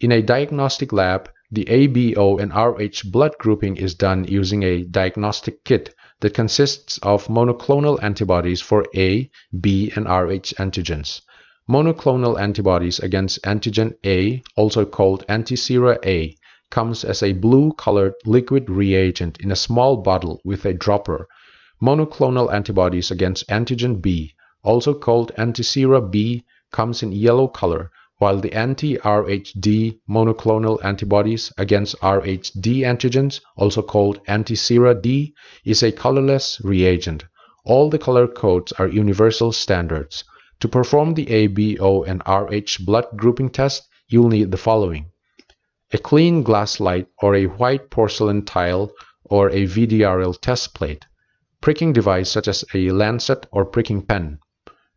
In a diagnostic lab, the ABO and RH blood grouping is done using a diagnostic kit that consists of monoclonal antibodies for A, B, and RH antigens. Monoclonal antibodies against antigen A, also called antisera A, comes as a blue-colored liquid reagent in a small bottle with a dropper. Monoclonal antibodies against antigen B, also called antisera B, comes in yellow color, while the anti-RHD monoclonal antibodies against RHD antigens, also called antisera D, is a colorless reagent. All the color codes are universal standards. To perform the ABO and RH blood grouping test, you'll need the following: a clean glass slide or a white porcelain tile or a VDRL test plate, pricking device such as a lancet or pricking pen,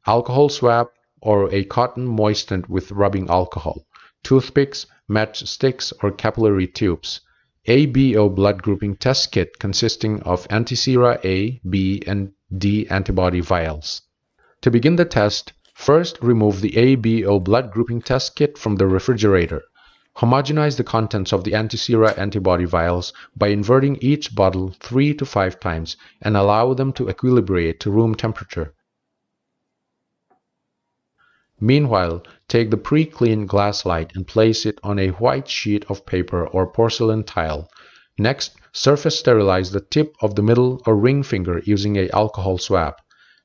alcohol swab or a cotton moistened with rubbing alcohol, toothpicks, matchsticks, or capillary tubes. ABO blood grouping test kit consisting of antisera A, B, and D antibody vials. To begin the test, first remove the ABO blood grouping test kit from the refrigerator. Homogenize the contents of the antisera antibody vials by inverting each bottle 3 to 5 times and allow them to equilibrate to room temperature. Meanwhile, take the pre-cleaned glass slide and place it on a white sheet of paper or porcelain tile. Next, surface sterilize the tip of the middle or ring finger using an alcohol swab.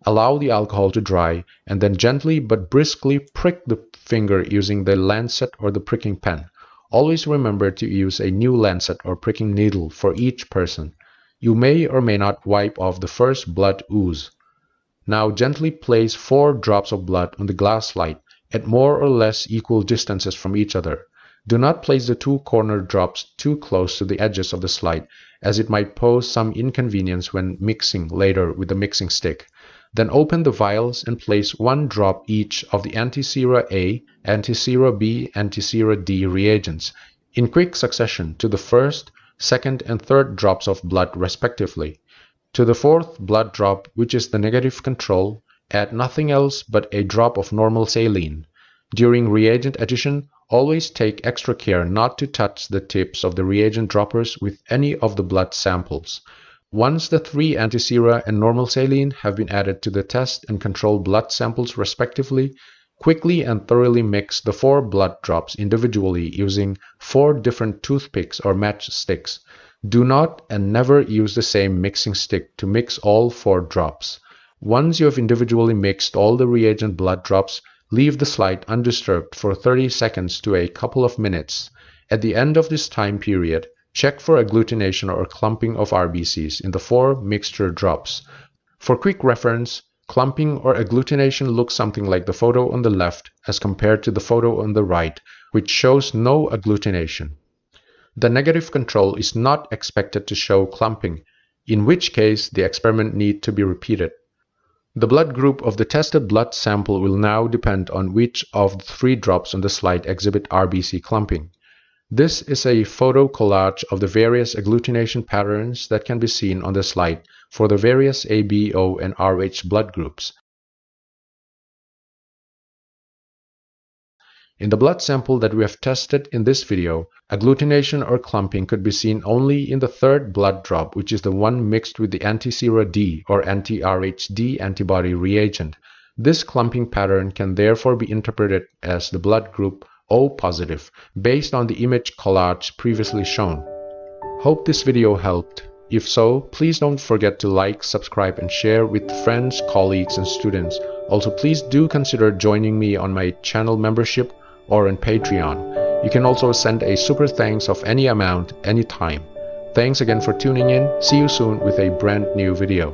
Allow the alcohol to dry and then gently but briskly prick the finger using the lancet or the pricking pen. Always remember to use a new lancet or pricking needle for each person. You may or may not wipe off the first blood ooze. Now gently place 4 drops of blood on the glass slide at more or less equal distances from each other. Do not place the 2 corner drops too close to the edges of the slide, as it might pose some inconvenience when mixing later with the mixing stick. Then open the vials and place 1 drop each of the antisera A, antisera B, antisera D reagents in quick succession to the first, second, and third drops of blood respectively. To the 4th blood drop, which is the negative control, add nothing else but a drop of normal saline. During reagent addition, always take extra care not to touch the tips of the reagent droppers with any of the blood samples. Once the 3 antisera and normal saline have been added to the test and control blood samples respectively, quickly and thoroughly mix the 4 blood drops individually using 4 different toothpicks or matchsticks. Do not and never use the same mixing stick to mix all 4 drops. Once you have individually mixed all the reagent blood drops, leave the slide undisturbed for 30 seconds to a couple of minutes. At the end of this time period, check for agglutination or clumping of RBCs in the 4 mixture drops. For quick reference, clumping or agglutination looks something like the photo on the left as compared to the photo on the right, which shows no agglutination. The negative control is not expected to show clumping, in which case the experiment needs to be repeated. The blood group of the tested blood sample will now depend on which of the 3 drops on the slide exhibit RBC clumping. This is a photo collage of the various agglutination patterns that can be seen on the slide for the various ABO and RH blood groups. In the blood sample that we have tested in this video, agglutination or clumping could be seen only in the 3rd blood drop, which is the one mixed with the antisera D or anti-RHD antibody reagent. This clumping pattern can therefore be interpreted as the blood group O positive, based on the image collage previously shown. Hope this video helped. If so, please don't forget to like, subscribe, and share with friends, colleagues, and students. Also, please do consider joining me on my channel membership or on Patreon. You can also send a super thanks of any amount, anytime. Thanks again for tuning in. See you soon with a brand new video.